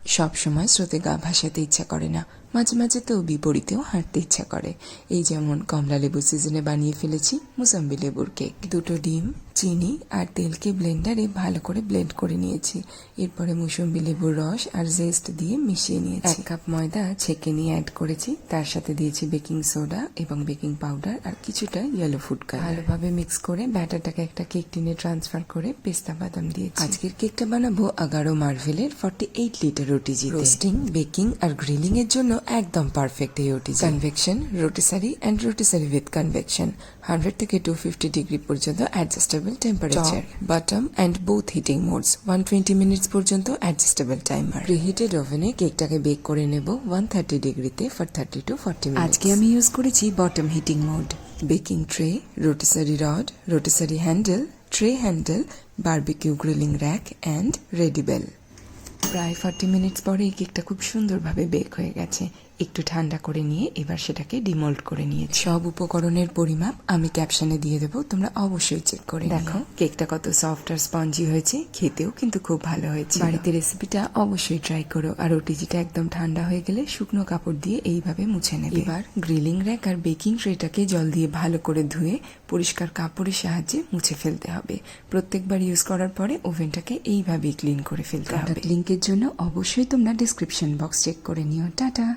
সব সময় স্রোতে গা ভাসাতে ইচ্ছা করে না, মাঝে মাঝে তো বিপরীতেও হাঁটতে ইচ্ছা করে। এই যেমন কমলা লেবু সিজনে বানিয়ে ফেলেছি মুসাম্বি লেবুর কেক। 2টো ডিম, চিনি আর তেলকে ব্লেন্ডারে ভালো করে ব্লেন্ড করে নিয়েছি। এরপরে মুসম্বি লেবুর রস আর জেস্ট দিয়ে মিশিয়ে নিয়েছি। 1 কাপ ময়দা ছেঁকে নিয়ে অ্যাড করেছি, তার সাথে দিয়েছি বেকিং সোডা এবং বেকিং পাউডার আর কিছুটা ইয়েলো ফুড কালার। ভালোভাবে মিক্স করে ব্যাটারটাকে একটা কেক টিনে ট্রান্সফার করে পেস্তা বাদাম দিয়েছি। আজকের কেকটা বানাবো আগারো মার্ভেলের 48 লিটার ওটিজি। রোস্টিং, বেকিং আর গ্রিলিং এর জন্য একদম পারফেক্ট এই OTG. Convection, rotisserie and rotisserie with convection, 100 থেকে 250 ডিগ্রি পর্যন্ত adjustable temperature, bottom and both heating modes, 120 minutes পর্যন্ত অ্যাডজাস্টেবল টাইমার। প্রিহিটেড ওভেনে কেকটাকে বেক করে নেব 130 ডিগ্রিতে ফর 30 to 40 মিনিট। আজকে আমি ইউজ করেছি bottom heating mode. Baking tray, rotisserie rod, rotisserie handle, tray handle, barbecue grilling rack and ready bell. প্রায় 40 মিনিটস পরে এই কেকটা খুব সুন্দরভাবে বেক হয়ে গেছে। একটু ঠান্ডা করে নিয়ে এবার সেটাকে ডিমোল্ড করে নিয়েছি। সব উপকরণের পরিমাপ আমি ক্যাপশনে দিয়ে দেবো, তোমরা অবশ্যই চেক করে দেখো। কেকটা কত সফট আর স্পঞ্জি হয়েছে, খেতেও কিন্তু খুব ভালো হয়েছে। বাড়িতে রেসিপিটা অবশ্যই ট্রাই করো। আর ওটিজিটা একদম ঠান্ডা হয়ে গেলে শুকনো কাপড় দিয়ে এইভাবে মুছে নেবে। এবার গ্রিলিং র্যাক আর বেকিং ট্রেটাকে জল দিয়ে ভালো করে ধুয়ে পরিষ্কার কাপড়ের সাহায্যে মুছে ফেলতে হবে। প্রত্যেকবার ইউজ করার পরে ওভেনটাকে এইভাবেই ক্লিন করে ফেলতে হবে। লিংকের জন্য অবশ্যই তোমরা ডেসক্রিপশন বক্স চেক করে নিও। টাটা।